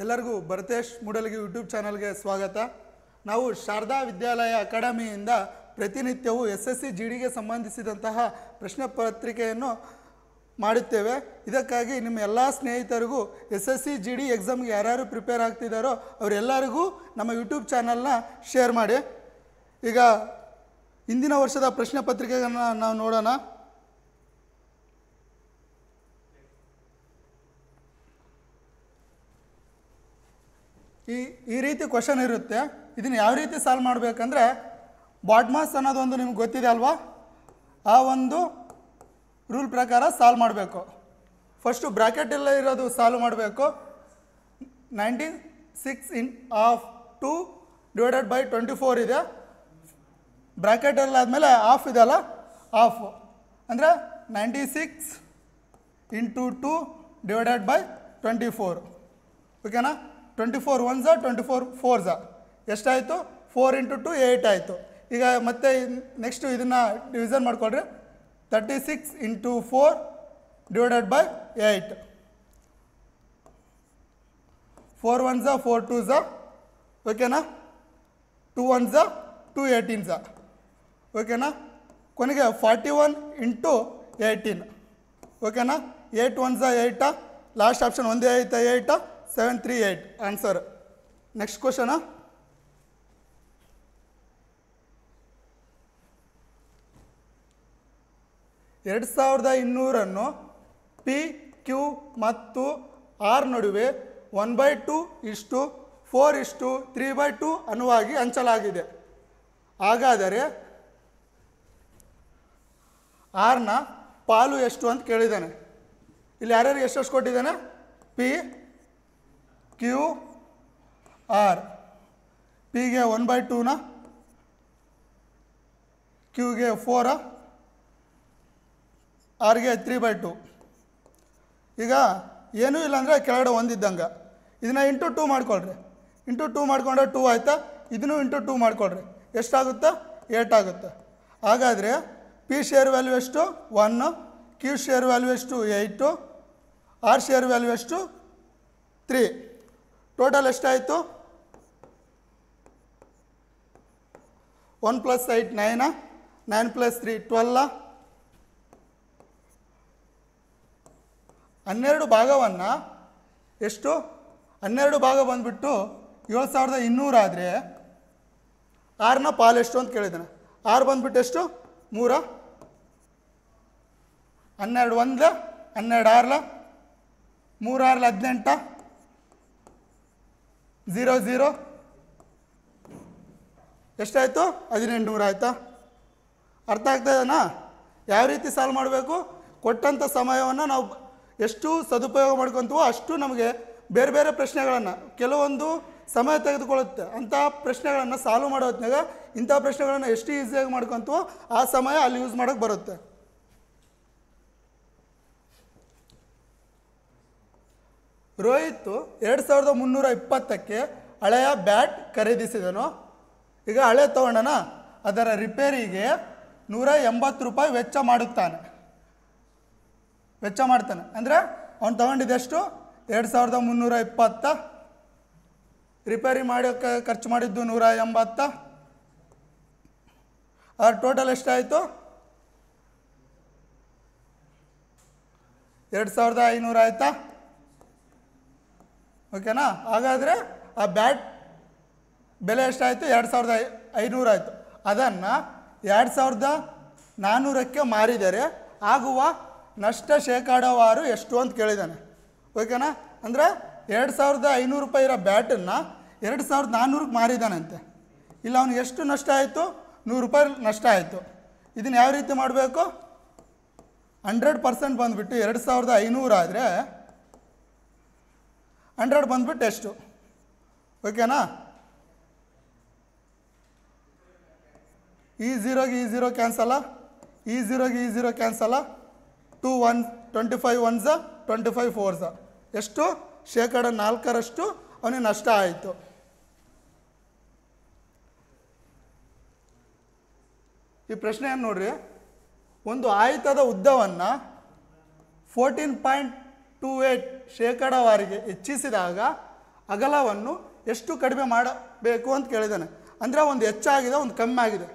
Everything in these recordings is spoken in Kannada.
ಎಲ್ಲರಿಗೂ ಭರತೇಶ್ ಮೂಡಲಗಿ ಯೂಟ್ಯೂಬ್ ಚಾನಲ್ಗೆ ಸ್ವಾಗತ. ನಾವು ಶಾರದಾ ವಿದ್ಯಾಲಯ ಅಕಾಡೆಮಿಯಿಂದ ಪ್ರತಿನಿತ್ಯವೂ SSC GDಗೆ ಸಂಬಂಧಿಸಿದಂತಹ ಪ್ರಶ್ನೆ ಪತ್ರಿಕೆಯನ್ನು ಮಾಡುತ್ತೇವೆ. ಇದಕ್ಕಾಗಿ ನಿಮ್ಮ ಎಲ್ಲ ಸ್ನೇಹಿತರಿಗೂ SSC GD ಎಕ್ಸಾಮ್ಗೆ ಯಾರ್ಯಾರು ಪ್ರಿಪೇರ್ ಆಗ್ತಿದ್ದಾರೋ ಅವರೆಲ್ಲರಿಗೂ ನಮ್ಮ ಯೂಟ್ಯೂಬ್ ಚಾನಲ್ನ ಶೇರ್ ಮಾಡಿ. ಈಗ ಇಂದಿನ ವರ್ಷದ ಪ್ರಶ್ನೆ ಪತ್ರಿಕೆಯನ್ನು ನಾವು ನೋಡೋಣ. ಈ ರೀತಿ ಕ್ವಶನ್ ಇರುತ್ತೆ. ಇದನ್ನು ಯಾವ ರೀತಿ ಸಾಲ್ವ್ ಮಾಡಬೇಕಂದ್ರೆ, ಬಾಡ್ಮಾಸ್ ಅನ್ನೋದೊಂದು ನಿಮ್ಗೆ ಗೊತ್ತಿದೆ ಅಲ್ವಾ, ಆ ಒಂದು ರೂಲ್ ಪ್ರಕಾರ ಸಾಲ್ವ್ ಮಾಡಬೇಕು. ಫಸ್ಟು ಬ್ರ್ಯಾಕೆಟ್ ಎಲ್ಲ ಇರೋದು ಸಾಲ್ವ್ ಮಾಡಬೇಕು. 96/2 ಡಿವೈಡೆಡ್ ಬೈ 24 ಇದೆ. ಬ್ರ್ಯಾಕೆಟ್ ಎಲ್ಲ ಆದಮೇಲೆ ಹಾಫ್ ಇದೆಲ್ಲ, ಹಾಫ್ ಅಂದರೆ 96/2 ಡಿವೈಡೆಡ್ ಬೈ 24. ಓಕೆನಾ? 24 1s 24 4s ಎಷ್ಟಾಯಿತು? 4 × 2 8 ಆಯಿತು. ಈಗ ಮತ್ತೆ ನೆಕ್ಸ್ಟು ಇದನ್ನು ಡಿವಿಷನ್ ಮಾಡ್ಕೊಳ್ರಿ. 36 × 4 ಡಿವೈಡೆಡ್ ಬೈ 8. 4 1s 4 2s. ಓಕೆನಾ? 2 1s 2 18s. ಓಕೆನಾ? ಕೊನೆಗೆ 41 × 18. ಓಕೆನಾ? 8 1s 8. ಲಾಸ್ಟ್ ಆಪ್ಷನ್ ಒಂದೇ ಆಯ್ತಾ? 8 7 3 8 ಆನ್ಸರ್. Next question. ಎರಡು 2200 P, Q ಮತ್ತು R ನಡುವೆ 1/2 4 3/2 ಅನುವಾಗಿ ಹಂಚಲಾಗಿದೆ. ಹಾಗಾದರೆ ಆರ್ನ ಪಾಲು ಎಷ್ಟು ಅಂತ ಕೇಳಿದ್ದಾನೆ. ಇಲ್ಲಿ ಯಾರ್ಯಾರಿಗೆ ಎಷ್ಟು ಕೊಟ್ಟಿದ್ದಾನೆ? P, Q, R. Pಗೆ 1/2ನ, Qಗೆ 4, Rಗೆ 3/2. ಈಗ ಏನೂ ಇಲ್ಲಾಂದರೆ ಕೆಳಗಡೆ ಒಂದಿದ್ದಂಗೆ ಇದನ್ನು ಇಂಟು 2 ಮಾಡ್ಕೊಳ್ರಿ. ಇಂಟು 2 ಮಾಡ್ಕೊಂಡ್ರೆ 2 ಆಯಿತಾ? ಇದನ್ನು ಇಂಟು 2 ಮಾಡ್ಕೊಳ್ರಿ. ಎಷ್ಟಾಗುತ್ತೆ? 8 ಆಗುತ್ತೆ. ಹಾಗಾದರೆ P ಶೇರ್ ವ್ಯಾಲ್ಯೂ ಎಷ್ಟು? 1. Q ಶೇರ್ ವ್ಯಾಲ್ಯೂ ಎಷ್ಟು? 8. R ಶೇರ್ ವ್ಯಾಲ್ಯೂ ಎಷ್ಟು? 3. ಟೋಟಲ್ ಎಷ್ಟಾಯಿತು? 1 + 8 9. 9 + 3 12. 12 ಭಾಗವನ್ನು ಎಷ್ಟು? 12 ಭಾಗ ಬಂದುಬಿಟ್ಟು 7200 ಆದರೆ ಆರ್ನ ಪಾಲು ಎಷ್ಟು ಅಂತ ಕೇಳಿದ್ದಾನೆ. ಆರ್ ಬಂದುಬಿಟ್ಟು ಎಷ್ಟು? 3. 12 1 12 6 3 6 18 0 0 ಎಷ್ಟಾಯಿತು? 1800 ಆಯಿತಾ? ಅರ್ಥ ಆಗ್ತಾಯಿದೆನಾ? ಯಾವ ರೀತಿ ಸಾಲ್ವ್ ಮಾಡಬೇಕು? ಕೊಟ್ಟಂಥ ಸಮಯವನ್ನು ನಾವು ಎಷ್ಟು ಸದುಪಯೋಗ ಮಾಡ್ಕೊತೀವೋ ಅಷ್ಟು ನಮಗೆ ಬೇರೆ ಬೇರೆ ಪ್ರಶ್ನೆಗಳನ್ನು, ಕೆಲವೊಂದು ಸಮಯ ತೆಗೆದುಕೊಳ್ಳುತ್ತೆ. ಅಂಥ ಪ್ರಶ್ನೆಗಳನ್ನು ಸಾಲ್ವ್ ಮಾಡೋ ಹೊತ್ತಿನಾಗ ಇಂಥ ಪ್ರಶ್ನೆಗಳನ್ನು ಎಷ್ಟು ಈಸಿಯಾಗಿ ಮಾಡ್ಕೊತೀವೋ ಆ ಸಮಯ ಅಲ್ಲಿ ಯೂಸ್ ಮಾಡೋಕ್ಕೆ ಬರುತ್ತೆ. ರೋಹಿತ್ 2320ಕ್ಕೆ ಹಳೆಯ ಬ್ಯಾಟ್ ಖರೀದಿಸಿದನು. ಈಗ ಹಳೆ ತೊಗೊಂಡನ, ಅದರ ರಿಪೇರಿಗೆ 180 ರೂಪಾಯಿ ವೆಚ್ಚ ಮಾಡ್ತಾನೆ. ಅಂದರೆ ಅವ್ನು ತೊಗೊಂಡಿದ್ದೆಷ್ಟು? 2320. ರಿಪೇರಿ ಮಾಡೋಕ್ಕೆ ಖರ್ಚು ಮಾಡಿದ್ದು 180. ಅದ್ರ ಟೋಟಲ್ ಎಷ್ಟಾಯಿತು? 2500 ಆಯಿತಾ? ಓಕೆನಾ? ಹಾಗಾದರೆ ಆ ಬ್ಯಾಟ್ ಬೆಲೆ ಎಷ್ಟಾಯಿತು? 2500 ಆಯಿತು. ಅದನ್ನು 2400ಕ್ಕೆ ಮಾರಿದರೆ ಆಗುವ ನಷ್ಟ ಶೇಕಡಾವಾರು ಎಷ್ಟು ಅಂತ ಕೇಳಿದ್ದಾನೆ. ಓಕೆನಾ? ಅಂದರೆ 2500 ರೂಪಾಯಿ ಇರೋ ಬ್ಯಾಟನ್ನು 2400ಕ್ಕೆ ಮಾರಿದ್ದಾನಂತೆ. ಇಲ್ಲ ಅವ್ನಿಗೆ ಎಷ್ಟು ನಷ್ಟ ಆಯಿತು? 100 ರೂಪಾಯಿ ನಷ್ಟ ಆಯಿತು. ಇದನ್ನು ಯಾವ ರೀತಿ ಮಾಡಬೇಕು? 100% ಬಂದುಬಿಟ್ಟು 2500 ಆದರೆ 100 ಬಂದುಬಿಟ್ಟು ಎಷ್ಟು? ಓಕೆನಾ? ಈ 0ಗೆ ಈ 0 ಕ್ಯಾನ್ಸಲ್ಲ, ಈ 0ಗೆ ಈ 0 ಕ್ಯಾನ್ಸಲ್ಲ. 2 1 25 1s 25 4s ಎಷ್ಟು? ಶೇಕಡ 4ರಷ್ಟು ಅವನಿಗೆ ನಷ್ಟ ಆಯಿತು. ಈ ಪ್ರಶ್ನೆಯನ್ನು ನೋಡ್ರಿ. ಒಂದು ಆಯತದ ಉದ್ದವನ್ನು 14.28 ಶೇಕಡಾವಾರಿಗೆ ಹೆಚ್ಚಿಸಿದಾಗ ಅಗಲವನ್ನು ಎಷ್ಟು ಕಡಿಮೆ ಮಾಡಬೇಕು ಅಂತ ಕೇಳಿದ್ದಾನೆ. ಅಂದರೆ ಒಂದು ಹೆಚ್ಚಾಗಿದೆ, ಒಂದು ಕಮ್ಮಿ ಆಗಿದೆ.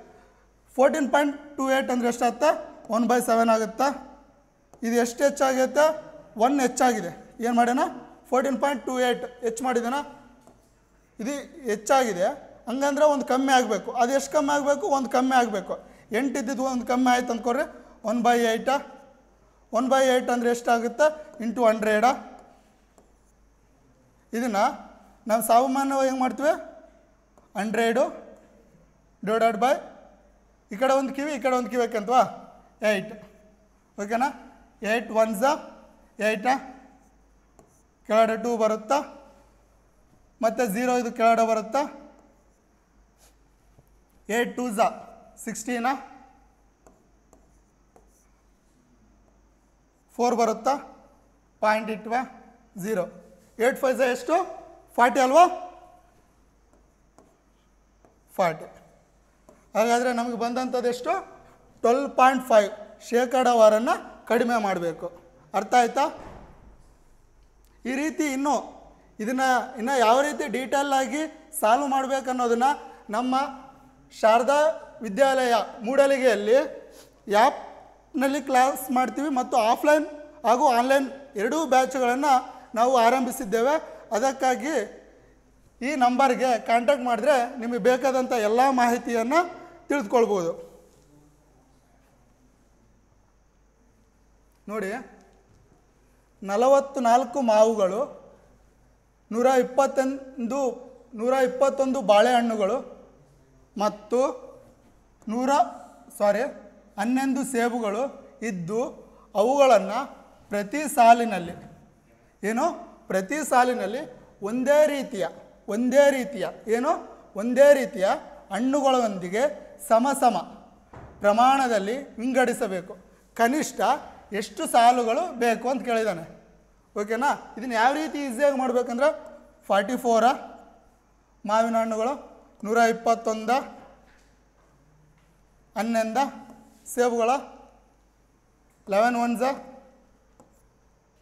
14.28 ಅಂದರೆ ಎಷ್ಟಾಗ್ತಾ 1/7 ಆಗುತ್ತಾ. ಇದು ಎಷ್ಟು ಹೆಚ್ಚಾಗೈತೆ 1 ಹೆಚ್ಚಾಗಿದೆ. ಏನು ಮಾಡ್ಯಾನ 14.28 ಹೆಚ್ಚು ಮಾಡಿದಾನ. ಇದು ಹೆಚ್ಚಾಗಿದೆ, ಹಂಗಂದ್ರೆ ಒಂದು ಕಮ್ಮಿ ಆಗಬೇಕು. ಅದು ಎಷ್ಟು ಕಮ್ಮಿ ಆಗಬೇಕು, ಒಂದು ಕಮ್ಮಿ ಆಗಬೇಕು. 8 ಇದ್ದಿದ್ದು ಒಂದು ಕಮ್ಮಿ ಆಯ್ತು ಅಂದ್ಕೊಡ್ರಿ 1/8. 1/8 ಅಂದರೆ ಎಷ್ಟಾಗುತ್ತೆ ಇಂಟು 100. ಇದನ್ನು ನಾವು ಸಾಮಾನ್ಯವಾಗಿ ಹೆಂಗೆ ಮಾಡ್ತೀವಿ 100 ಡಿವೈಡೆಡ್ ಬೈ ಈ ಕಡೆ ಒಂದು ಕಿವಿ ಈ ಕಡೆ ಒಂದು ಕಿವಿ ಬೇಕಂತವಾ 8. ಓಕೆನಾ. 8 1s 8, ಕೆಳಗಡೆ 2 ಬರುತ್ತಾ, ಮತ್ತು 0 ಇದು ಕೆಳಗಡೆ ಬರುತ್ತಾ. 8 2s 16, 4 ಬರುತ್ತಾ, ಪಾಯಿಂಟ್ ಇಟ್ವ 0. 8 5s ಎಷ್ಟು 40 ಅಲ್ವಾ, 40. ಹಾಗಾದರೆ ನಮಗೆ ಬಂದಂಥದ್ದು ಎಷ್ಟು 12.5 ಶೇಕಡಾವಾರನ್ನು ಕಡಿಮೆ ಮಾಡಬೇಕು. ಅರ್ಥ ಆಯ್ತಾ. ಈ ರೀತಿ ಇದನ್ನು ಯಾವ ರೀತಿ ಡೀಟೇಲ್ ಆಗಿ ಸಾಲ್ವ್ ಮಾಡಬೇಕನ್ನೋದನ್ನು ನಮ್ಮ ಶಾರದಾ ವಿದ್ಯಾಲಯ ಮೂಡಲಿಗೆಯಲ್ಲಿ ಆ್ಯಪ್ನಲ್ಲಿ ಕ್ಲಾಸ್ ಮಾಡ್ತೀವಿ, ಮತ್ತು ಆಫ್ಲೈನ್ ಹಾಗೂ ಆನ್ಲೈನ್ ಎರಡೂ ಬ್ಯಾಚ್ಗಳನ್ನು ನಾವು ಆರಂಭಿಸಿದ್ದೇವೆ. ಅದಕ್ಕಾಗಿ ಈ ನಂಬರ್ಗೆ ಕಾಂಟ್ಯಾಕ್ಟ್ ಮಾಡಿದ್ರೆ ನಿಮಗೆ ಬೇಕಾದಂಥ ಎಲ್ಲ ಮಾಹಿತಿಯನ್ನು ತಿಳಿದುಕೊಳ್ಬೋದು. ನೋಡಿ, 44 ಮಾವುಗಳು, 121 ಬಾಳೆಹಣ್ಣುಗಳು ಮತ್ತು 11 ಸೇಬುಗಳು ಇದ್ದು ಅವುಗಳನ್ನು ಪ್ರತಿ ಸಾಲಿನಲ್ಲಿ ಒಂದೇ ರೀತಿಯ ಹಣ್ಣುಗಳೊಂದಿಗೆ ಸಮ ಪ್ರಮಾಣದಲ್ಲಿ ವಿಂಗಡಿಸಬೇಕು. ಕನಿಷ್ಠ ಎಷ್ಟು ಸಾಲುಗಳು ಬೇಕು ಅಂತ ಕೇಳಿದ್ದಾನೆ. ಓಕೆನಾ. ಇದನ್ನು ಯಾವ ರೀತಿ ಈಸಿಯಾಗಿ ಮಾಡಬೇಕಂದ್ರೆ 44 ಮಾವಿನ ಹಣ್ಣುಗಳು, 121 11 ಸೇಬುಗಳ, 11 1s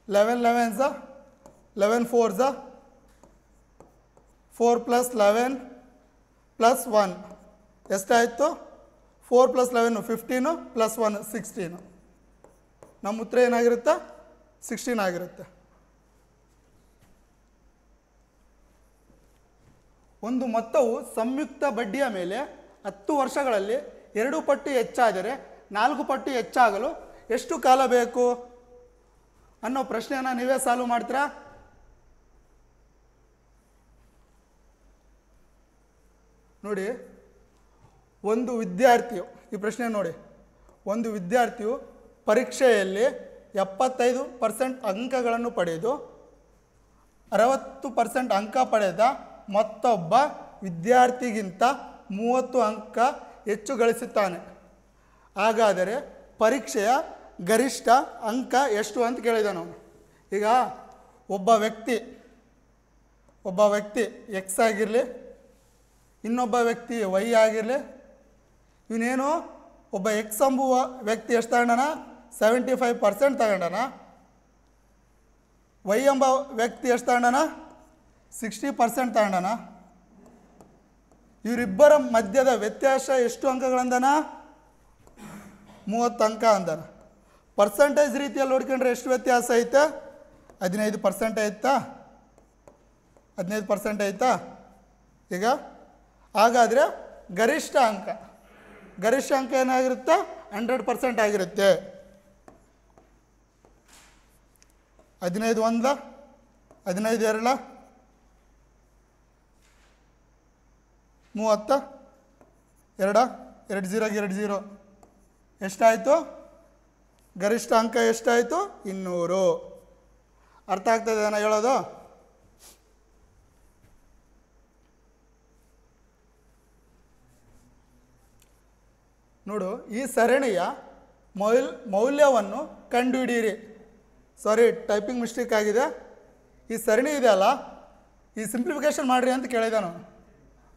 11 11s 11 4s 4 + 11 + 1 ಎಷ್ಟಾಯಿತು 4 + 11 15 + 1 16. ನಮ್ಮ ಉತ್ತರ ಏನಾಗಿರುತ್ತೆ 16 ಆಗಿರುತ್ತೆ. ಒಂದು ಮೊತ್ತವು ಸಂಯುಕ್ತ ಬಡ್ಡಿಯ ಮೇಲೆ 10 ವರ್ಷಗಳಲ್ಲಿ 2 ಪಟ್ಟು ಹೆಚ್ಚಾದರೆ 4 ಪಟ್ಟು ಹೆಚ್ಚಾಗಲು ಎಷ್ಟು ಕಾಲ ಬೇಕು ಅನ್ನೋ ಪ್ರಶ್ನೆಯನ್ನು ನೀವೇ ಸಾಲ್ವ್ ಮಾಡ್ತೀರಾ. ನೋಡಿ, ಒಂದು ವಿದ್ಯಾರ್ಥಿಯು ಪರೀಕ್ಷೆಯಲ್ಲಿ 75% ಅಂಕಗಳನ್ನು ಪಡೆದು 60% ಅಂಕ ಪಡೆದ ಮತ್ತೊಬ್ಬ ವಿದ್ಯಾರ್ಥಿಗಿಂತ 30 ಅಂಕ ಹೆಚ್ಚು ಗಳಿಸುತ್ತಾನೆ. ಹಾಗಾದರೆ ಪರೀಕ್ಷೆಯ ಗರಿಷ್ಠ ಅಂಕ ಎಷ್ಟು ಅಂತ ಕೇಳಿದ ನಾವು. ಈಗ ಒಬ್ಬ ವ್ಯಕ್ತಿ ಎಕ್ಸ್ ಆಗಿರಲಿ, ಇನ್ನೊಬ್ಬ ವ್ಯಕ್ತಿ ವೈ ಆಗಿರಲಿ. ಇವನೇನು ಒಬ್ಬ ಎಕ್ಸ್ ಎಂಬುವ ವ್ಯಕ್ತಿ ಎಷ್ಟು ತಗೊಂಡನ 75% ತಗೊಂಡನ. ವೈ ಎಂಬ ವ್ಯಕ್ತಿ ಎಷ್ಟು ತಗೊಂಡನ 60% ತಗೊಂಡನ. ಇವರಿಬ್ಬರ ಮಧ್ಯದ ವ್ಯತ್ಯಾಸ ಎಷ್ಟು ಅಂಕಗಳಂದನ 30 ಅಂಕ ಅಂದನ. ಪರ್ಸೆಂಟೇಜ್ ರೀತಿಯಲ್ಲಿ ನೋಡ್ಕೊಂಡ್ರೆ ಎಷ್ಟು ವ್ಯತ್ಯಾಸ ಐತೆ 15% ಐತಾ 15% ಐತಾ. ಈಗ ಹಾಗಾದರೆ ಗರಿಷ್ಠ ಅಂಕ ಏನಾಗಿರುತ್ತೆ 100% ಆಗಿರುತ್ತೆ. 15 1 15 2 30 2 0 ಎಷ್ಟಾಯಿತು ಗರಿಷ್ಠ ಅಂಕ ಎಷ್ಟಾಯಿತು 200. ಅರ್ಥ ಆಗ್ತದೆ ನಾನು ಹೇಳೋದು. ನೋಡು, ಈ ಸರಣಿಯ ಮೌಲ್ಯವನ್ನು ಕಂಡುಹಿಡಿಯಿರಿ. ಸಾರಿ, ಟೈಪಿಂಗ್ ಮಿಸ್ಟೇಕ್ ಆಗಿದೆ. ಈ ಸರಣಿ ಇದೆಯಲ್ಲ, ಈ ಸಿಂಪ್ಲಿಫಿಕೇಷನ್ ಮಾಡಿರಿ ಅಂತ ಕೇಳಿದೆ ನಾನು.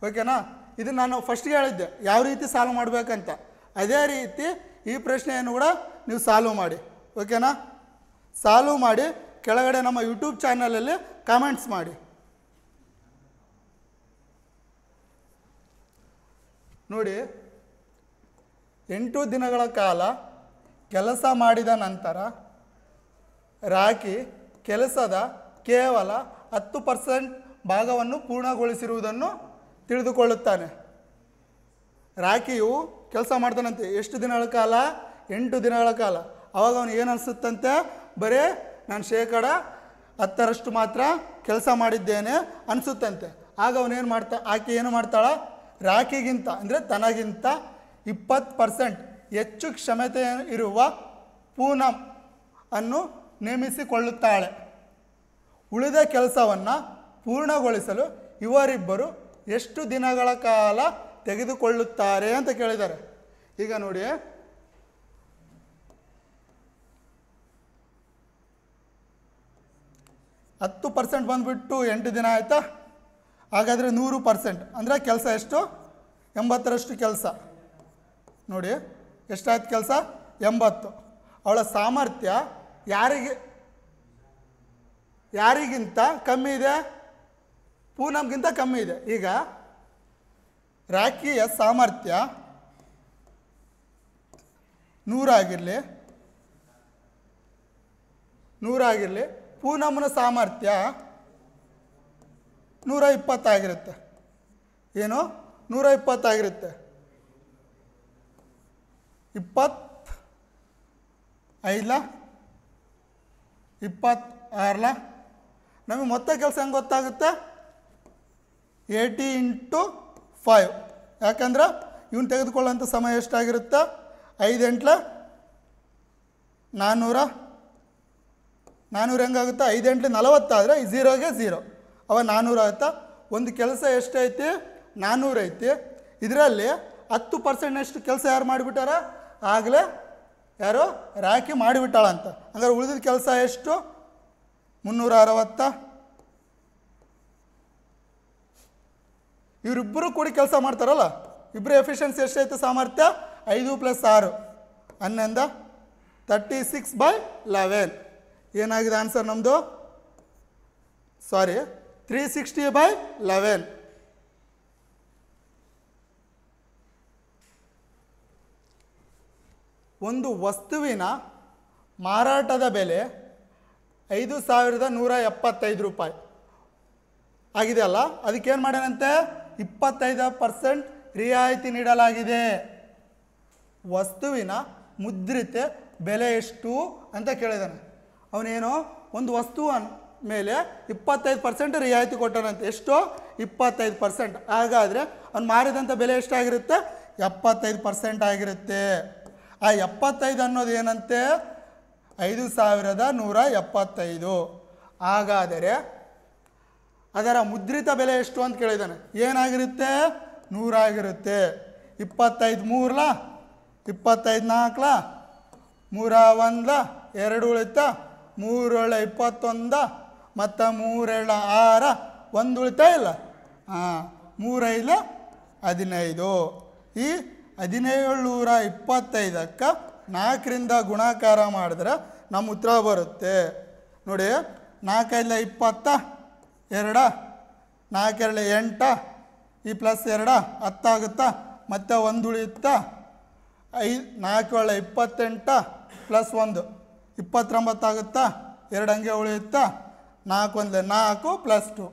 ಓಕೆನಾ. ಇದು ನಾನು ಫಸ್ಟ್ಗೆ ಹೇಳಿದ್ದೆ ಯಾವ ರೀತಿ ಸಾಲ್ವ್ ಮಾಡಬೇಕಂತ. ಅದೇ ರೀತಿ ಈ ಪ್ರಶ್ನೆಯನ್ನು ಕೂಡ ನೀವು ಸಾಲ್ವ್ ಮಾಡಿ. ಓಕೆನಾ. ಸಾಲ್ವ್ ಮಾಡಿ ಕೆಳಗಡೆ ನಮ್ಮ ಯೂಟ್ಯೂಬ್ ಚಾನಲಲ್ಲಿ ಕಾಮೆಂಟ್ಸ್ ಮಾಡಿ. ನೋಡಿ, 8 ದಿನಗಳ ಕಾಲ ಕೆಲಸ ಮಾಡಿದ ನಂತರ ರಾಕಿ ಕೆಲಸದ ಕೇವಲ 10% ಭಾಗವನ್ನು ಪೂರ್ಣಗೊಳಿಸಿರುವುದನ್ನು ತಿಳಿದುಕೊಳ್ಳುತ್ತಾನೆ. ರಾಕಿಯು ಕೆಲಸ ಮಾಡ್ತಾನಂತೆ ಎಷ್ಟು ದಿನಗಳ ಕಾಲ? 8 ದಿನಗಳ ಕಾಲ. ಆವಾಗ ಅವನು ಏನು ಅನಿಸುತ್ತಂತೆ? ಬರೀ ನಾನು 10% ಮಾತ್ರ ಕೆಲಸ ಮಾಡಿದ್ದೇನೆ ಅನಿಸುತ್ತಂತೆ. ಆಗ ಅವನೇನು ಆಕೆ ಏನು ಮಾಡ್ತಾಳ? ರಾಕಿಗಿಂತ ಅಂದರೆ ತನಗಿಂತ 20% ಹೆಚ್ಚು ಕ್ಷಮತೆ ಇರುವ ಪೂನಂ ಅನ್ನು ನೇಮಿಸಿಕೊಳ್ಳುತ್ತಾಳೆ. ಉಳಿದ ಕೆಲಸವನ್ನು ಪೂರ್ಣಗೊಳಿಸಲು ಇವರಿಬ್ಬರು ಎಷ್ಟು ದಿನಗಳ ಕಾಲ ತೆಗೆದುಕೊಳ್ಳುತ್ತಾರೆ ಅಂತ ಕೇಳಿದ್ದಾರೆ. ಈಗ ನೋಡಿ, 10% ಬಂದುಬಿಟ್ಟು 8 ದಿನ ಆಯಿತಾ? ಹಾಗಾದರೆ 100% ಅಂದರೆ ಕೆಲಸ ಎಷ್ಟು? 80ರಷ್ಟು ಕೆಲಸ. ನೋಡಿ ಎಷ್ಟಾಯ್ತು ಕೆಲಸ? 80. ಅವಳ ಸಾಮರ್ಥ್ಯ ಯಾರಿಗಿಂತ ಕಮ್ಮಿ ಇದೆ? ಪೂನಂಗಿಂತ ಕಮ್ಮಿ ಇದೆ. ಈಗ ರಾಕಿಯ ಸಾಮರ್ಥ್ಯ 100 ಆಗಿರಲಿ, ಪೂನಂನ ಸಾಮರ್ಥ್ಯ 120 ಆಗಿರುತ್ತೆ. ಏನು? 120 ಆಗಿರುತ್ತೆ. 25 26 ನಮಗೆ ಮೊತ್ತ ಕೆಲಸ ಹೆಂಗೆ ಗೊತ್ತಾಗುತ್ತೆ? 80 × 5. ಯಾಕಂದ್ರೆ ಇವನು ತೆಗೆದುಕೊಳ್ಳೋಂಥ ಸಮಯ ಎಷ್ಟಾಗಿರುತ್ತೆ? 5 8 400. 400 ಹೆಂಗಾಗುತ್ತೆ? 5 8 40 ಆದರೆ 0ಗೆ 0 ಅವ 400 ಆಗುತ್ತಾ? ಒಂದು ಕೆಲಸ ಎಷ್ಟೈತಿ? 400 ಐತಿ. ಇದರಲ್ಲಿ 10% ಕೆಲಸ ಯಾರು ಮಾಡಿಬಿಟ್ಟಾರ? ಆಗಲೇ ಯಾರು? ರಾಕಿ ಮಾಡಿಬಿಟ್ಟಾಳಂತ. ಹಂಗಾರೆ ಉಳಿದಿದ್ದ ಕೆಲಸ ಎಷ್ಟು? 360. ಇವರಿಬ್ಬರು ಕೂಡಿ ಕೆಲಸ ಮಾಡ್ತಾರಲ್ಲ, ಇಬ್ಬರು ಎಫಿಷಿಯನ್ಸಿ ಎಷ್ಟೈತೆ? ಸಾಮರ್ಥ್ಯ 5 + 6 11 36/11. ಏನಾಗಿದೆ ಆನ್ಸರ್ ನಮ್ಮದು? 360/11. ಒಂದು ವಸ್ತುವಿನ ಮಾರಾಟದ ಬೆಲೆ 5175 ರೂಪಾಯಿ ಆಗಿದೆಯಲ್ಲ, ಅದಕ್ಕೇನು ಮಾಡ್ಯಾನಂತೆ? 25% ರಿಯಾಯಿತಿ ನೀಡಲಾಗಿದೆ. ವಸ್ತುವಿನ ಮುದ್ರಿತ ಬೆಲೆ ಎಷ್ಟು ಅಂತ ಕೇಳಿದಾನೆ. ಅವನೇನೋ ಒಂದು ವಸ್ತುವ ಮೇಲೆ 25% ರಿಯಾಯಿತಿ ಕೊಟ್ಟಾನಂತೆ. ಎಷ್ಟು? 25%. ಹಾಗಾದರೆ ಅವ್ನು ಮಾರಿದಂಥ ಬೆಲೆ ಎಷ್ಟಾಗಿರುತ್ತೆ? 75% ಆಗಿರುತ್ತೆ. ಆ 75 ಅನ್ನೋದು ಏನಂತೆ? 5175. ಹಾಗಾದರೆ ಅದರ ಮುದ್ರಿತ ಬೆಲೆ ಎಷ್ಟು ಅಂತ ಕೇಳಿದ್ದಾನೆ. ಏನಾಗಿರುತ್ತೆ? 100 ಆಗಿರುತ್ತೆ. 25 3 25 4 3 1 2 ಉಳಿತಾ? 3 21 ಮತ್ತು 3 6 1 ಉಳಿತಾ ಇಲ್ಲ? 3 5 15. ಈ 1725ಕ್ಕೆ 4ರಿಂದ ಗುಣಾಕಾರ ಮಾಡಿದ್ರೆ ನಮ್ಮ ಉತ್ತರ ಬರುತ್ತೆ. ನೋಡಿ, 4 5 20 2 4 2 8 ಈ +2 10 ಆಗುತ್ತಾ? ಮತ್ತು 1 ಉಳಿಯುತ್ತಾ? 4 28 +1 29 ಆಗುತ್ತಾ? 2 ಹಂಗೆ ಉಳಿಯುತ್ತಾ? 4 1 4 +2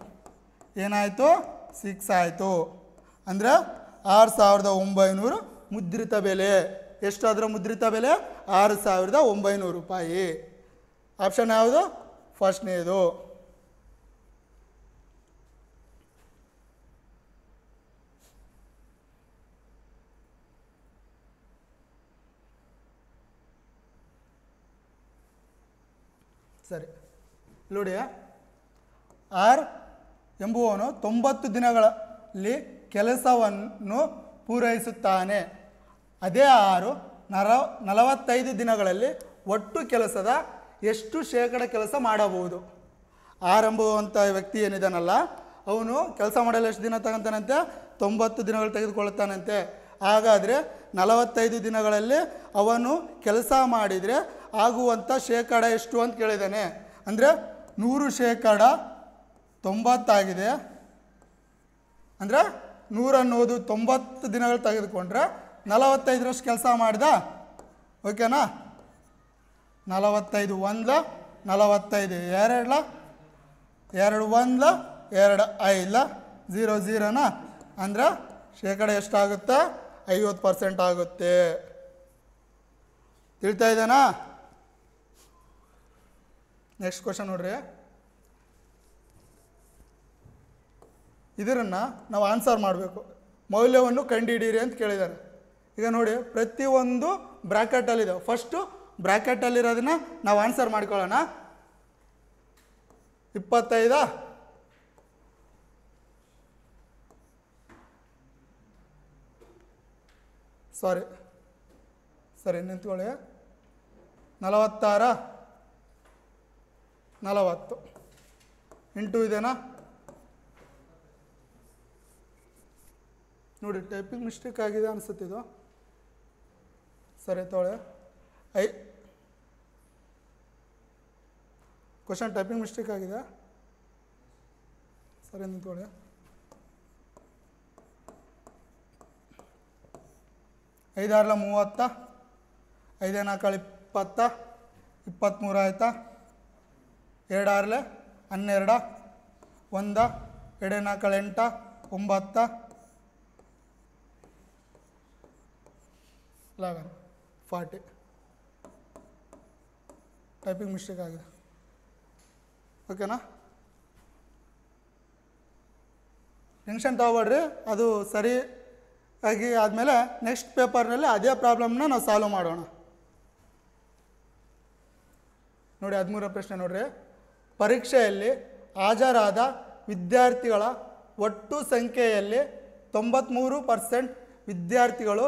ಏನಾಯಿತು? 6 ಆಯಿತು. ಅಂದರೆ 6900 ಮುದ್ರಿತ ಬೆಲೆ. ಎಷ್ಟಾದರೂ ಮುದ್ರಿತ ಬೆಲೆ? 6900 ರೂಪಾಯಿ. ಆಪ್ಷನ್ ಯಾವುದು? ಫಸ್ಟ್ನೇದು. ಸರಿ ನೋಡಿ, ಆರ್ ಎಂಬುವನು 90 ದಿನಗಳಲ್ಲಿ ಕೆಲಸವನ್ನು ಪೂರೈಸುತ್ತಾನೆ. ಅದೇ 6 45 ದಿನಗಳಲ್ಲಿ ಒಟ್ಟು ಕೆಲಸದ ಎಷ್ಟು ಶೇಕಡ ಕೆಲಸ ಮಾಡಬಹುದು? ಆರ್ ಎಂಬುವಂಥ ವ್ಯಕ್ತಿ ಏನಿದಾನಲ್ಲ, ಅವನು ಕೆಲಸ ಮಾಡಲು ಎಷ್ಟು ದಿನ ತಗೊಂತಾನಂತೆ? 90 ದಿನಗಳು ತೆಗೆದುಕೊಳ್ಳುತ್ತಾನಂತೆ. ಹಾಗಾದರೆ 45 ದಿನಗಳಲ್ಲಿ ಅವನು ಕೆಲಸ ಮಾಡಿದರೆ ಆಗುವಂಥ ಶೇಕಡ ಎಷ್ಟು ಅಂತ ಕೇಳಿದ್ದಾನೆ. ಅಂದರೆ 100% 90 ಆಗಿದೆ. ಅಂದರೆ 100 ಅನ್ನೋದು 90 ದಿನಗಳು ತೆಗೆದುಕೊಂಡ್ರೆ 45ರಷ್ಟು ಕೆಲಸ ಮಾಡಿದ. ಓಕೆನಾ? 45 1 45 2 2 1 2 5 0 0ನಾ ಅಂದ್ರೆ ಶೇಕಡ ಎಷ್ಟಾಗುತ್ತೆ? 50% ಆಗುತ್ತೆ. ತಿಳ್ತಾ ಇದ್ದೇನಾ? ನೆಕ್ಸ್ಟ್ ಕ್ವಶನ್ ನೋಡ್ರಿ. ಇದನ್ನು ನಾವು ಆನ್ಸರ್ ಮಾಡಬೇಕು. ಮೌಲ್ಯವನ್ನು ಕಂಡುಹಿಡಿಯಿರಿ ಅಂತ ಕೇಳಿದ್ದಾರೆ. ಈಗ ನೋಡಿ, ಪ್ರತಿಯೊಂದು ಬ್ರ್ಯಾಕೆಟಲ್ಲಿದೆ. ಫಸ್ಟು ಬ್ರ್ಯಾಕೆಟಲ್ಲಿರೋದನ್ನ ನಾವು ಆನ್ಸರ್ ಮಾಡ್ಕೊಳ್ಳೋಣ. 25 ಸರಿ ನಿಂತ್ಕೊಳ್ಳಿ. 46 40 ಇಂಟು ಇದೆನಾ? ನೋಡಿ, ಟೈಪಿಂಗ್ ಮಿಸ್ಟೇಕ್ ಆಗಿದೆ ಅನಿಸುತ್ತಿದ್ದು. ಸರಿ ತೊಳೆ. ಕ್ವಶನ್ ಟೈಪಿಂಗ್ ಮಿಸ್ಟೇಕ್ ಆಗಿದೆ. ಸರಿ ನಿಂತ್ಕೊಳ್ಳಿ. 5 6 30 5 4 20 23 ಆಯ್ತಾ? 2 6 12 1 2 4 8 9 11 40 ಟೈಪಿಂಗ್ ಮಿಸ್ಟೇಕ್ ಆಗಿದೆ. ಓಕೆನಾ? ಟೆನ್ಷನ್ ತಗೋಬೇಡ್ರಿ, ಅದು ಸರಿ ಆಗಿ ಆದಮೇಲೆ ನೆಕ್ಸ್ಟ್ ಪೇಪರ್ನಲ್ಲಿ ಅದೇ ಪ್ರಾಬ್ಲಮ್ನ ನಾವು ಸಾಲ್ವ್ ಮಾಡೋಣ. ನೋಡಿ, 13ರ ಪ್ರಶ್ನೆ ನೋಡ್ರಿ. ಪರೀಕ್ಷೆಯಲ್ಲಿ ಹಾಜರಾದ ವಿದ್ಯಾರ್ಥಿಗಳ ಒಟ್ಟು ಸಂಖ್ಯೆಯಲ್ಲಿ 93% ವಿದ್ಯಾರ್ಥಿಗಳು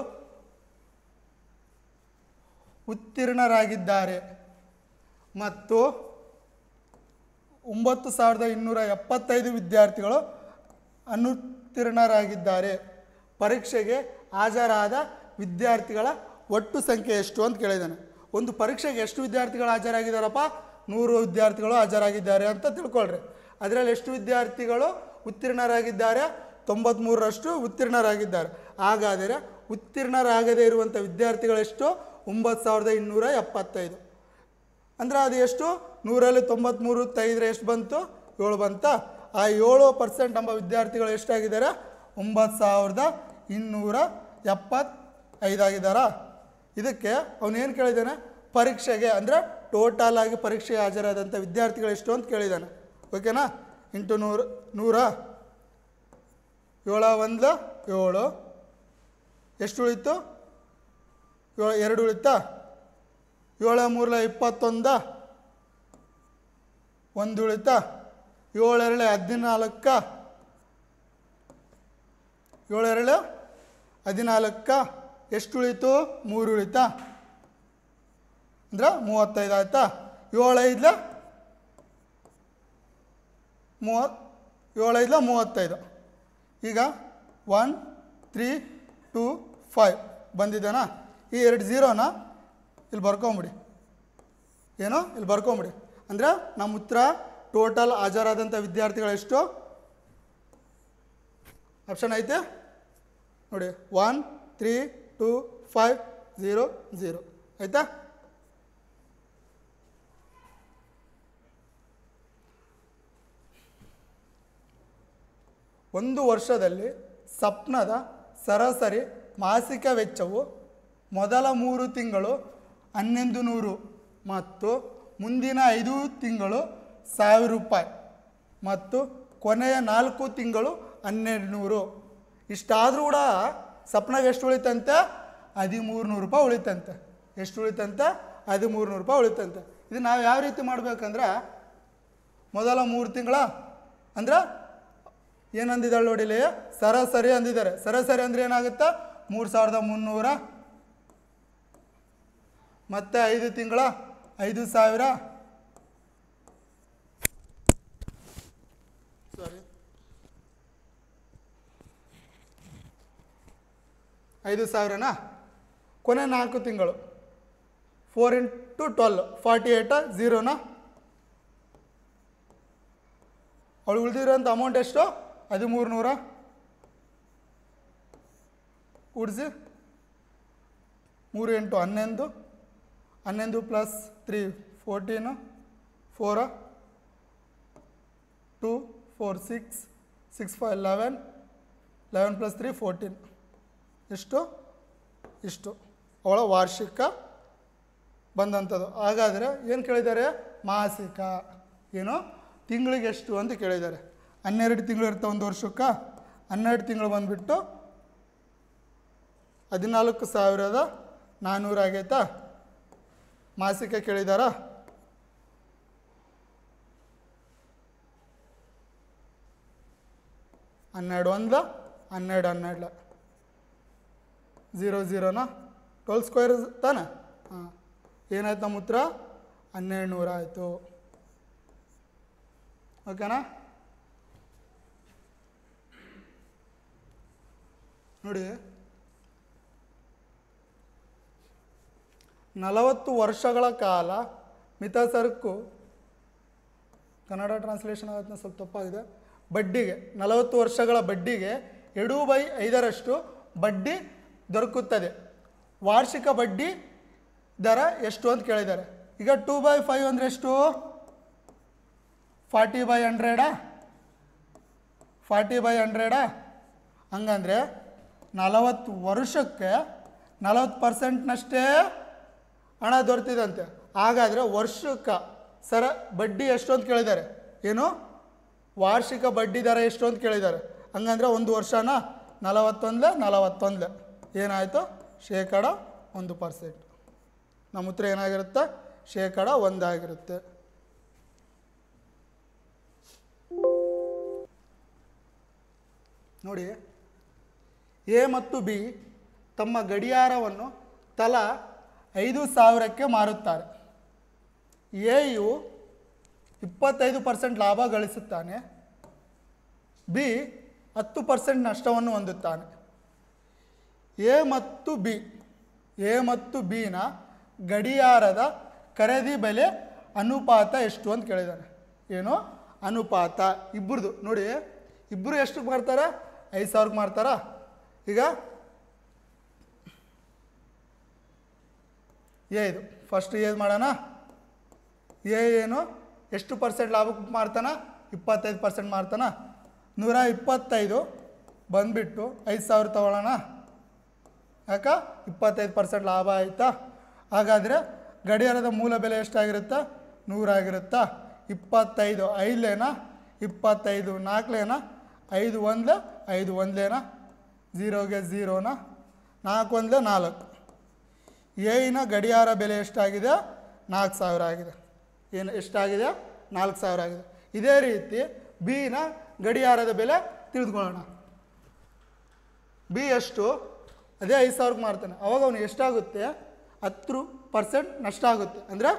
ಉತ್ತೀರ್ಣರಾಗಿದ್ದಾರೆ ಮತ್ತು 9275 ವಿದ್ಯಾರ್ಥಿಗಳು ಅನುತ್ತೀರ್ಣರಾಗಿದ್ದಾರೆ. ಪರೀಕ್ಷೆಗೆ ಹಾಜರಾದ ವಿದ್ಯಾರ್ಥಿಗಳ ಒಟ್ಟು ಸಂಖ್ಯೆ ಎಷ್ಟು ಅಂತ ಕೇಳಿದ್ದಾನೆ. ಒಂದು ಪರೀಕ್ಷೆಗೆ ಎಷ್ಟು ವಿದ್ಯಾರ್ಥಿಗಳು ಹಾಜರಾಗಿದ್ದಾರಪ್ಪ? 100 ವಿದ್ಯಾರ್ಥಿಗಳು ಹಾಜರಾಗಿದ್ದಾರೆ ಅಂತ ತಿಳ್ಕೊಳ್ರಿ. ಅದರಲ್ಲಿ ಎಷ್ಟು ವಿದ್ಯಾರ್ಥಿಗಳು ಉತ್ತೀರ್ಣರಾಗಿದ್ದಾರೆ? 93ರಷ್ಟು ಉತ್ತೀರ್ಣರಾಗಿದ್ದಾರೆ. ಹಾಗಾದರೆ ಉತ್ತೀರ್ಣರಾಗದೇ ಇರುವಂಥ ವಿದ್ಯಾರ್ಥಿಗಳೆಷ್ಟು? 9275. ಅಂದರೆ ಅದು ಎಷ್ಟು? 100ರಲ್ಲಿ 93 ತೆಗೆದ್ರೆ ಎಷ್ಟು ಬಂತು? 7 ಬಂತ. ಆ 7% ಎಂಬ ವಿದ್ಯಾರ್ಥಿಗಳು ಎಷ್ಟಾಗಿದ್ದಾರೆ? 9275 ಆಗಿದ್ದಾರಾ? ಇದಕ್ಕೆ ಅವನೇನು ಕೇಳಿದ್ದಾನೆ? ಪರೀಕ್ಷೆಗೆ ಅಂದರೆ ಟೋಟಲ್ ಆಗಿ ಪರೀಕ್ಷೆಗೆ ಹಾಜರಾದಂಥ ವಿದ್ಯಾರ್ಥಿಗಳು ಎಷ್ಟು ಅಂತ ಕೇಳಿದ್ದಾನೆ. ಓಕೆನಾ? ಇಂಟು 100 7 1 7 ಎಷ್ಟು ಉಳಿತು? 2 ಉಳಿತಾ? 7 3 21 1 ಉಳಿತಾ? 7 2 14 7 2 14 ಎಷ್ಟು ಉಳಿತು? 3 ಉಳಿತಾ? ಅಂದ್ರೆ 35 ಆಯ್ತಾ? 7 5 35. ಈಗ 1 3 2 5 ಬಂದಿದ್ದಾನಾ? ಈ 2 0ನ ಇಲ್ಲಿ ಬರ್ಕೊಂಬಿಡಿ. ಏನೋ ಇಲ್ಲಿ ಬರ್ಕೊಂಬಿಡಿ. ಅಂದರೆ ನಮ್ಮ ಉತ್ತರ ಟೋಟಲ್ ಹಾಜರಾದಂಥ ವಿದ್ಯಾರ್ಥಿಗಳು ಎಷ್ಟು? ಆಪ್ಷನ್ ಐತೆ ನೋಡಿ, 1 3 2 5 0 0 ಆಯಿತಾ? ಒಂದು ವರ್ಷದಲ್ಲಿ ಸಪ್ನದ ಸರಾಸರಿ ಮಾಸಿಕ ವೆಚ್ಚವು ಮೊದಲ 3 ತಿಂಗಳು 1100 ಮತ್ತು ಮುಂದಿನ 5 ತಿಂಗಳು 1000 ರೂಪಾಯಿ ಮತ್ತು ಕೊನೆಯ 4 ತಿಂಗಳು 1200. ಇಷ್ಟಾದರೂ ಕೂಡ ಸಪ್ನಾಗೆ ಎಷ್ಟು ಉಳಿತಂತೆ? 1300 ರೂಪಾಯಿ ಉಳಿತಂತೆ. ಎಷ್ಟು ಉಳಿತಂತೆ? 1300 ರೂಪಾಯಿ ಉಳಿತಂತೆ. ಇದು ನಾವು ಯಾವ ರೀತಿ ಮಾಡಬೇಕಂದ್ರೆ, ಮೊದಲ 3 ತಿಂಗಳ ಅಂದ್ರೆ ಏನಂದಿದ್ದಾಳೆ ನೋಡಿಲಿ, ಸರಾಸರಿ ಅಂದಿದ್ದಾರೆ. ಸರಾಸರಿ ಅಂದರೆ ಏನಾಗುತ್ತೆ? 3300 ಮತ್ತು 5 ತಿಂಗಳ 5000 5000ನಾ? ಕೊನೆ 4 ತಿಂಗಳು 4 × 12 48 0ನಾ? ಅವಳು ಉಳಿದಿರೋಂಥ ಅಮೌಂಟ್ ಎಷ್ಟು? 1300. ಕೂಡಿಸಿ 3 × 11 11 ಪ್ಲಸ್ 3 14 4 2 4 6 6 5 11 11 ಪ್ಲಸ್ 3 14 ಎಷ್ಟು ಇಷ್ಟು ಅವಳ ವಾರ್ಷಿಕ ಬಂದಂಥದ್ದು. ಹಾಗಾದರೆ ಏನು ಕೇಳಿದ್ದಾರೆ? ಮಾಸಿಕ ಏನು ತಿಂಗಳಿಗೆ ಎಷ್ಟು ಅಂತ ಕೇಳಿದ್ದಾರೆ. 12 ತಿಂಗಳು ಇರ್ತವೆ ಒಂದು ವರ್ಷಕ್ಕೆ. 12 ತಿಂಗಳು ಬಂದುಬಿಟ್ಟು 14,400 ಆಗೈತಾ? ಮಾಸಿಕ ಕೇಳಿದಾರ? ಹನ್ನೆರಡು 12 0 0 12 ಸ್ಕ್ವೇರ್ ತಾನೆ? ಹಾಂ, ಏನಾಯ್ತು ನಮ್ಮ ಉತ್ತರ? 1200 ಆಯಿತು. ಓಕೆನಾ? ನೋಡಿ, 40 ವರ್ಷಗಳ ಕಾಲ ಮಿತ ಸರಕು, ಕನ್ನಡ ಟ್ರಾನ್ಸ್ಲೇಷನ್ ಆಗುತ್ತೆ ಸ್ವಲ್ಪ ತಪ್ಪಾಗಿದೆ, ಬಡ್ಡಿಗೆ 40 ವರ್ಷಗಳ ಬಡ್ಡಿಗೆ 2/5 ಬಡ್ಡಿ ದೊರಕುತ್ತದೆ. ವಾರ್ಷಿಕ ಬಡ್ಡಿ ದರ ಎಷ್ಟು ಅಂತ ಕೇಳಿದ್ದಾರೆ. ಈಗ 2/5 ಅಂದರೆ ಎಷ್ಟು? 40/100 40/100 ಹಂಗಂದರೆ 40 ವರ್ಷಕ್ಕೆ 40%ನಷ್ಟೇ ಹಣ ದೊರೆತಿದಂತೆ. ಹಾಗಾದರೆ ವರ್ಷಕ್ಕೆ ಬಡ್ಡಿ ಎಷ್ಟು ಅಂತ ಕೇಳಿದ್ದಾರೆ. ಏನು? ವಾರ್ಷಿಕ ಬಡ್ಡಿ ದರ ಎಷ್ಟು ಅಂತ ಕೇಳಿದ್ದಾರೆ. ಹಂಗಂದರೆ ಒಂದು ವರ್ಷನ 41 ಏನಾಯಿತು? 1%. ನಮ್ಮ ಉತ್ತರ ಏನಾಗಿರುತ್ತೆ? 1% ಆಗಿರುತ್ತೆ. ನೋಡಿ, ಎ ಮತ್ತು ಬಿ ತಮ್ಮ ಗಡಿಯಾರವನ್ನು ತಲಾ 5,000ಕ್ಕೆ ಮಾರುತ್ತಾರೆ. ಎಯು 25% ಲಾಭ ಗಳಿಸುತ್ತಾನೆ, ಬಿ 10% ನಷ್ಟವನ್ನು ಹೊಂದುತ್ತಾನೆ. ಎ ಮತ್ತು ಬಿನ ಗಡಿಯಾರದ ಖರೀದಿ ಬೆಲೆ ಅನುಪಾತ ಎಷ್ಟು ಅಂತ ಕೇಳಿದ್ದಾನೆ. ಏನು ಅನುಪಾತ? ಇಬ್ಬರದು ನೋಡಿ, ಇಬ್ಬರು ಎಷ್ಟು ಮಾಡ್ತಾರೆ? 5,000ಕ್ಕೆ ಮಾಡ್ತಾರಾ? ಈಗ ಇದು ಫಸ್ಟ್ ಏದು ಮಾಡೋಣ. ಏನು ಎಷ್ಟು ಪರ್ಸೆಂಟ್ ಲಾಭಕ್ಕೆ ಮಾಡ್ತಾನ? 25% ಮಾಡ್ತಾನ. 125 ಬಂದುಬಿಟ್ಟು 5,000 ತಗೊಳ್ಳೋಣ. ಯಾಕೆ? 25% ಲಾಭ ಆಯಿತಾ? ಹಾಗಾದರೆ ಗಡಿಯಾರದ ಮೂಲ ಬೆಲೆ ಎಷ್ಟಾಗಿರುತ್ತಾ? 100 ಆಗಿರುತ್ತಾ? 25 5ಲೇನಾ? 25 4ಲೇನಾ? 5 1 5 1ಲೇನಾ? 0ಗೆ 0ನಾ? 4 1 4. ಎನ ಗಡಿಯಾರ ಬೆಲೆ ಎಷ್ಟಾಗಿದೆ? 4,000 ಆಗಿದೆ. ಏನು ಎಷ್ಟಾಗಿದೆ? 4,000 ಆಗಿದೆ. ಇದೇ ರೀತಿ ಬಿನ ಗಡಿಯಾರದ ಬೆಲೆ ತಿಳಿದುಕೊಳ್ಳೋಣ. ಬಿ ಎಷ್ಟು? ಅದೇ 5,000ಕ್ಕೆ ಮಾಡ್ತಾನೆ. ಅವಾಗ ಅವನು ಎಷ್ಟಾಗುತ್ತೆ? 10% ನಷ್ಟ ಆಗುತ್ತೆ. ಅಂದರೆ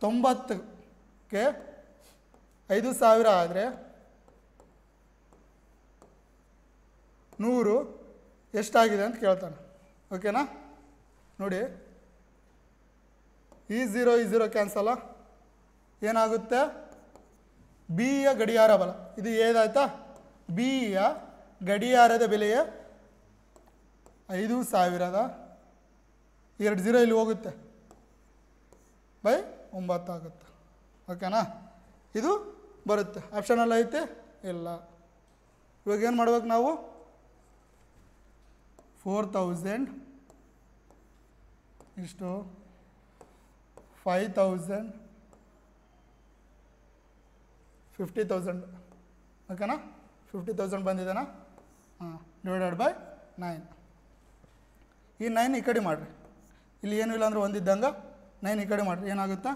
90ಕ್ಕೆ 5,000 ಆದರೆ 100 ಎಷ್ಟಾಗಿದೆ ಅಂತ ಕೇಳ್ತಾನೆ. ಓಕೆನಾ? ನೋಡಿ, ಈ 0 ಕ್ಯಾನ್ಸಲ್ಲ. ಏನಾಗುತ್ತೆ? ಬಿಯ ಗಡಿಯಾರ ಬಲ ಇದು ಏದಾಯ್ತಾ? ಬಿಯ ಗಡಿಯಾರದ ಬೆಲೆಯ 5,000 2 0 ಇಲ್ಲಿ ಹೋಗುತ್ತೆ ಬೈ 9 ಆಗುತ್ತೆ. ಓಕೆನಾ? ಇದು ಬರುತ್ತೆ. ಆಪ್ಷನಲ್ಲಿ ಐತೆ ಇಲ್ಲ. ಇವಾಗ ಏನು ಮಾಡ್ಬೇಕು ನಾವು? 4,000 ಇಷ್ಟು 5,000 50,000. ಓಕೆನಾ? 50,000 ಬಂದಿದೆನಾ? ಹಾಂ, ಡಿವೈಡೆಡ್ ಬೈ 9. ಈ 9 ಈ ಕಡೆ ಮಾಡಿರಿ. ಇಲ್ಲಿ ಏನೂ ಇಲ್ಲ ಅಂದರೆ ಒಂದಿದ್ದಂಗೆ 9 ಈ ಕಡೆ ಮಾಡಿರಿ. ಏನಾಗುತ್ತಾ?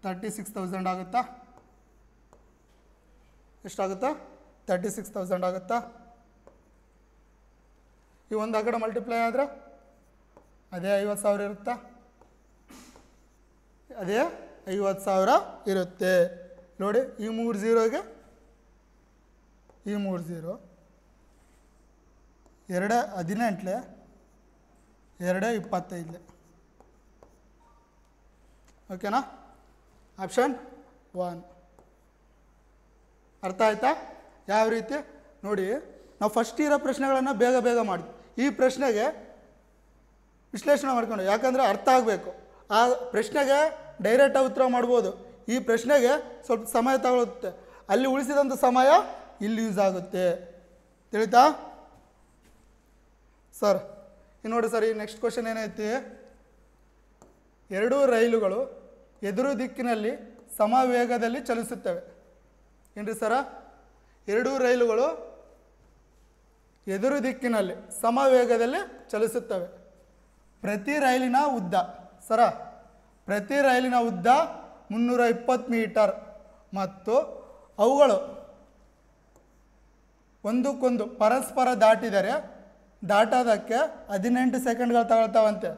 36,000 ಆಗುತ್ತಾ? ಎಷ್ಟಾಗುತ್ತಾ? 36,000 ಆಗುತ್ತಾ? ಈ ಒಂದು ಆ ಕಡೆ ಮಲ್ಟಿಪ್ಲೈ ಆದರೆ ಅದೇ 50,000 ಇರುತ್ತಾ? ಅದೇ 50,000 ಇರುತ್ತೆ. ನೋಡಿ, ಈ 3 0ಗೆ ಈ 3 0 2 18 2 25. ಓಕೆನಾ? ಆಪ್ಷನ್ 1. ಅರ್ಥ ಆಯ್ತಾ? ಯಾವ ರೀತಿ ನೋಡಿ, ನಾವು ಫಸ್ಟ್ ಇರೋ ಪ್ರಶ್ನೆಗಳನ್ನು ಬೇಗ ಬೇಗ ಮಾಡಿದ್ವಿ. ಈ ಪ್ರಶ್ನೆಗೆ ವಿಶ್ಲೇಷಣೆ ಮಾಡ್ಕೊಂಡು, ಯಾಕಂದರೆ ಅರ್ಥ ಆಗಬೇಕು. ಆ ಪ್ರಶ್ನೆಗೆ ಡೈರೆಕ್ಟಾಗಿ ಉತ್ತರ ಮಾಡ್ಬೋದು, ಈ ಪ್ರಶ್ನೆಗೆ ಸ್ವಲ್ಪ ಸಮಯ ತಗೊಳುತ್ತೆ. ಅಲ್ಲಿ ಉಳಿಸಿದಂಥ ಸಮಯ ಇಲ್ಲಿ ಯೂಸ್ ಆಗುತ್ತೆ. ತಿಳಿತಾ ಸರ್? ಇನ್ನು ನೋಡಿ ಸರ್, ಈ ನೆಕ್ಸ್ಟ್ ಕ್ವಶನ್ ಏನೈತಿ, ಎರಡೂ ರೈಲುಗಳು ಎದುರು ದಿಕ್ಕಿನಲ್ಲಿ ಸಮವೇಗದಲ್ಲಿ ಚಲಿಸುತ್ತವೆ. ಏನ್ರಿ ಸರ? ಎರಡೂ ರೈಲುಗಳು ಎದುರು ದಿಕ್ಕಿನಲ್ಲಿ ಸಮವೇಗದಲ್ಲಿ ಚಲಿಸುತ್ತವೆ. ಪ್ರತಿ ರೈಲಿನ ಉದ್ದ ಸರ, ಪ್ರತಿ ರೈಲಿನ ಉದ್ದ 320 ಮೀಟರ್ ಮತ್ತು ಅವುಗಳು ಒಂದಕ್ಕೊಂದು ಪರಸ್ಪರ ದಾಟೋದಕ್ಕೆ 18 ಸೆಕೆಂಡ್ಗಳು ತಗೊಳ್ತಾವಂತೆ.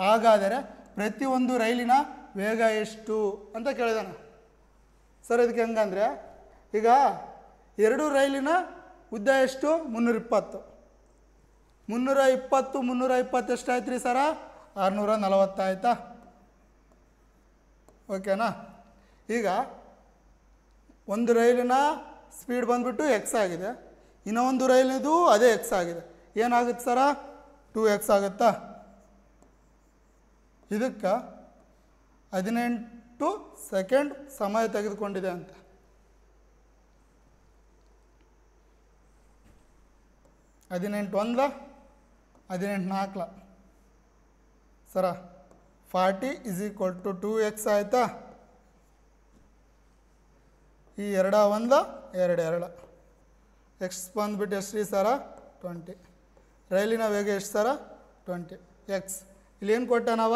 ಹಾಗಾದರೆ ಪ್ರತಿಯೊಂದು ರೈಲಿನ ವೇಗ ಎಷ್ಟು ಅಂತ ಕೇಳಿದಾನೆ ಸರ್. ಇದಕ್ಕೆ ಹೆಂಗಂದರೆ, ಈಗ ಎರಡು ರೈಲಿನ ಉದ್ದ ಎಷ್ಟು? 320. 320 ಎಷ್ಟಾಯ್ತು ರೀ ಸರ? 640 ಆಯಿತಾ? ಓಕೆನಾ? ಈಗ ಒಂದು ರೈಲಿನ ಸ್ಪೀಡ್ ಬಂದುಬಿಟ್ಟು ಎಕ್ಸ್ ಆಗಿದೆ, ಇನ್ನೊಂದು ರೈಲಿನದು ಅದೇ ಎಕ್ಸ್ ಆಗಿದೆ. ಏನಾಗುತ್ತೆ ಸರ? 2x ಆಗುತ್ತಾ? ಇದಕ್ಕೆ 18 ಸೆಕೆಂಡ್ ಸಮಯ ತೆಗೆದುಕೊಂಡಿದೆ ಅಂತ. ಹದಿನೆಂಟು 4 ಸರ 40 = 2x ಆಯಿತಾ? ಈ 2 2 ಎಕ್ಸ್ ಬಂದುಬಿಟ್ಟು ಎಷ್ಟು ರೀ ಸರ? 20. ರೈಲಿನ ವೇಗ ಎಷ್ಟು ಸರ? 20 ಎಕ್ಸ್. ಇಲ್ಲೇನು ಕೊಟ್ಟಾನವ?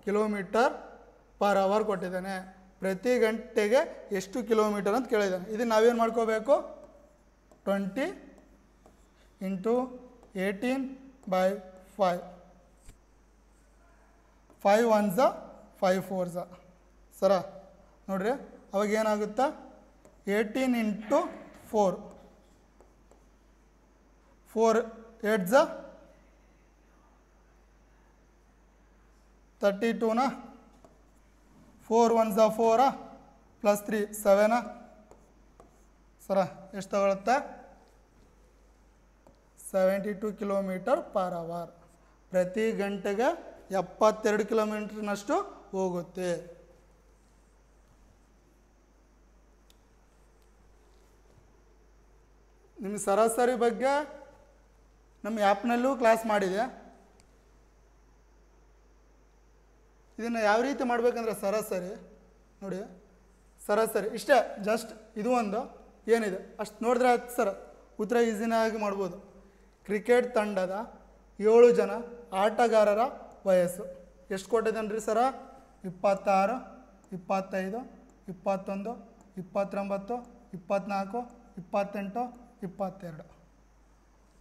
km/h ಕೊಟ್ಟಿದ್ದಾನೆ. ಪ್ರತಿ ಗಂಟೆಗೆ ಎಷ್ಟು ಕಿಲೋಮೀಟರ್ ಅಂತ ಕೇಳಿದ್ದಾನೆ. ಇದನ್ನು ನಾವೇನು ಮಾಡ್ಕೋಬೇಕು? 20 × 18/5. 5 1s 5 4s ಸರ. ನೋಡ್ರಿ, ಅವಾಗ ಏನಾಗುತ್ತಾ? 18 × 4 4 8s 32 4 1s 4 +3 7 ಸರ. ಎಷ್ಟು ತಗೊಳುತ್ತೆ? 72 km/h. ಪ್ರತಿ ಗಂಟೆಗೆ 72 ಕಿಲೋಮೀಟರ್ನಷ್ಟು ಹೋಗುತ್ತೆ. ನಿಮ್ಮ ಸರಾಸರಿ ಬಗ್ಗೆ ನಮ್ಮ ಆ್ಯಪ್ನಲ್ಲೂ ಕ್ಲಾಸ್ ಮಾಡಿದೆ. ಇದನ್ನು ಯಾವ ರೀತಿ ಮಾಡಬೇಕಂದ್ರೆ, ಸರಾಸರಿ ನೋಡಿ, ಸರಾಸರಿ ಇಷ್ಟೇ, ಜಸ್ಟ್ ಇದು ಒಂದು ಏನಿದೆ ಅಷ್ಟು ನೋಡಿದ್ರೆ ಆಯ್ತು ಸರ್. ಉತ್ತರ ಈಸಿನಾಗಿ ಮಾಡ್ಬೋದು. ಕ್ರಿಕೆಟ್ ತಂಡದ 7 ಜನ ಆಟಗಾರರ ವಯಸ್ಸು ಎಷ್ಟು ಕೊಟ್ಟಿದ್ದಾನೆ ರೀ ಸರ? 26 25 21 29 24 28 22.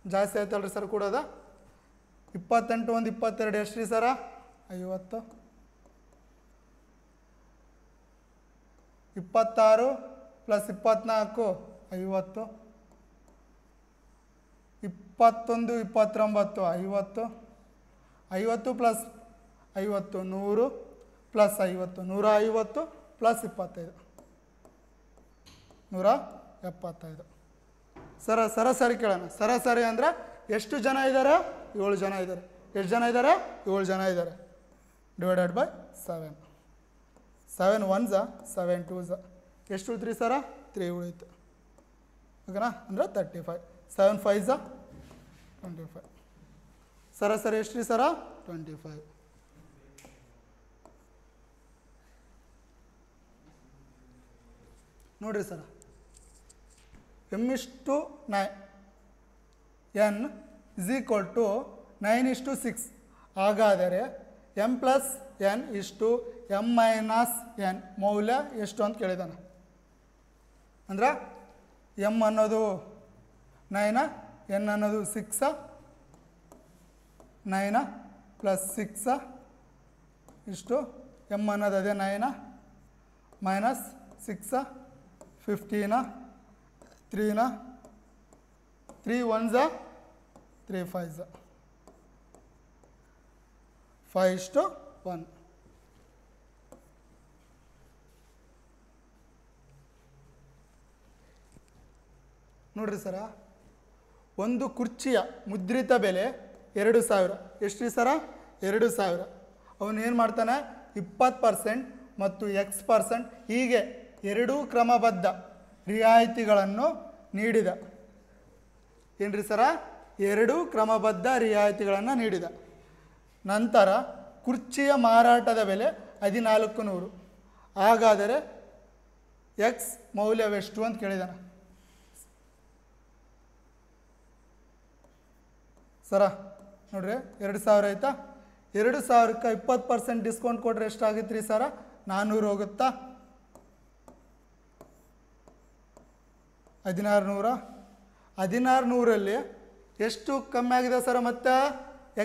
ಜಾಸ್ತಿ ಆಯ್ತಲ್ರಿ ಸರ್ ಕೊಡೋದ? 28 1 22 ಎಷ್ಟು ರೀ ಸರ? 50. 26 + 24 50. 21 29 50. 50 + 50 100 + 50 150 + 25 175. ಸರಾಸರಿ ಕೇಳೋಣ. ಸರಾಸರಿ ಅಂದರೆ ಎಷ್ಟು ಜನ ಇದ್ದಾರೆ? 7 ಜನ ಇದ್ದಾರೆ. ಎಷ್ಟು ಜನ ಇದ್ದಾರೆ? 7 ಜನ ಇದ್ದಾರೆ. /7. 7 1s 7 2s ಎಷ್ಟು ಉಳಿತ್ರಿ ಸರ? 3 ಉಳಿತು. ಓಕೆನಾ? ಅಂದರೆ 35. 7 5s 25. ಸರಾಸರಿ ಎಷ್ಟು ರೀ ಸರ? 25. ನೋಡಿರಿ ಸರ, m/9 n = 9:6. ಹಾಗಾದರೆ m + n = m - n ಮೌಲ್ಯ ಎಷ್ಟು ಅಂತ ಕೇಳಿದಾನೆ. ಅಂದ್ರೆ m ಅನ್ನೋದು 9, n ಅನ್ನೋದು 6, 9 + 6 ಇಷ್ಟು, m ಅನ್ನೋದು ಅದೇ 9 - 6 15 3 3 1s 3 5s 5:1. ನೋಡ್ರಿ ಸರ, ಒಂದು ಕುರ್ಚಿಯ ಮುದ್ರಿತ ಬೆಲೆ 2000. ಎಷ್ಟು ರೀ ಸರ? 2000. ಅವನು ಏನು ಮಾಡ್ತಾನೆ? 20% ಮತ್ತು X% ಹೀಗೆ ಎರಡೂ ಕ್ರಮಬದ್ಧ ರಿಯಾಯಿತಿಗಳನ್ನು ನೀಡಿದ. ಏನ್ರಿ ಸರ? ಎರಡೂ ಕ್ರಮಬದ್ಧ ರಿಯಾಯಿತಿಗಳನ್ನು ನೀಡಿದ. ನಂತರ ಕುರ್ಚಿಯ ಮಾರಾಟದ ಬೆಲೆ 1400. ಹಾಗಾದರೆ ಎಕ್ಸ್ ಮೌಲ್ಯವೆಷ್ಟು ಅಂತ ಕೇಳಿದಾನೆ. ಸರ ನೋಡ್ರಿ 2000 ಆಯ್ತಾ? 2000ಕ್ಕೆ 20% ಡಿಸ್ಕೌಂಟ್ ಕೊಟ್ಟರೆ ಎಷ್ಟಾಗಿತ್ತು ರೀ ಸರ? 400 ಹೋಗುತ್ತಾ? 1600. 1600ರಲ್ಲಿ ಎಷ್ಟು ಕಮ್ಮಿ ಆಗಿದೆ ಸರ? ಮತ್ತೆ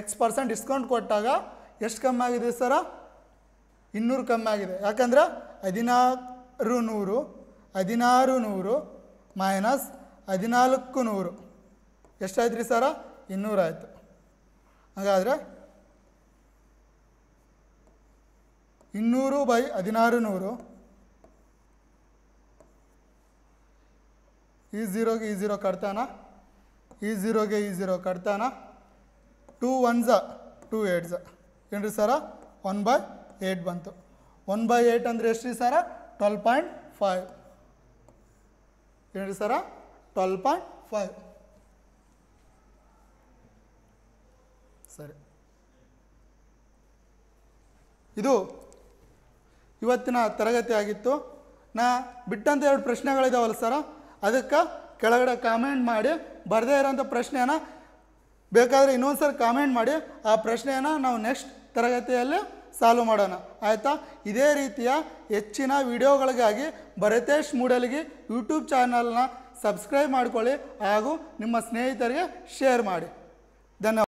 X% ಡಿಸ್ಕೌಂಟ್ ಕೊಟ್ಟಾಗ ಎಷ್ಟು ಕಮ್ಮಿ ಆಗಿದೆ ಸರ? 200 ಕಮ್ಮಿ ಆಗಿದೆ. ಯಾಕಂದ್ರೆ 1600 ಮೈನಸ್ 1400 ಎಷ್ಟಾಯ್ತು ರೀ ಸರ? 200 ಆಯಿತು. ಹಾಗಾದರೆ 200/1600 ಈ ಝೀರೋಗೆ ಈ ಝೀರೋ ಕಟ್ತಾನ, ಈ ಝೀರೋಗೆ ಈ ಝೀರೋ ಕಟ್ತಾನ. 2 1s 2 8s ಏನ್ರಿ ಸರ? 1/8 ಬಂತು. 1/8 ಅಂದರೆ ಎಷ್ಟು ರೀ ಸರ? 12.5 ಏನ್ರಿ ಸರ? 12.5. ಸರಿ, ಇದು ಇವತ್ತಿನ ತರಗತಿ ಆಗಿತ್ತು. ನಾ ಬಿಟ್ಟಂತ 2 ಪ್ರಶ್ನೆಗಳಿದಾವಲ್ಲ ಸರ, ಅದಕ್ಕೆ ಕೆಳಗಡೆ ಕಾಮೆಂಟ್ ಮಾಡಿ ಬರದೇ ಇರೋಂಥ ಪ್ರಶ್ನೆನ ಬೇಕಾದರೆ ಇನ್ನೊಂದು ಸಲ ಕಾಮೆಂಟ್ ಮಾಡಿ ಆ ಪ್ರಶ್ನೆಯನ್ನು ನಾವು ನೆಕ್ಸ್ಟ್ ತರಗತಿಯಲ್ಲಿ ಸಾಲ್ವ್ ಮಾಡೋಣ. ಆಯಿತಾ? ಇದೇ ರೀತಿಯ ಹೆಚ್ಚಿನ ವಿಡಿಯೋಗಳಿಗಾಗಿ ಭರತೇಶ್ ಮೂಡಲ್ಗಿ ಯೂಟ್ಯೂಬ್ ಚಾನಲ್ನ ಸಬ್ಸ್ಕ್ರೈಬ್ ಮಾಡಿಕೊಳ್ಳಿ ಹಾಗೂ ನಿಮ್ಮ ಸ್ನೇಹಿತರಿಗೆ ಶೇರ್ ಮಾಡಿ. ಧನ್ಯವಾದ.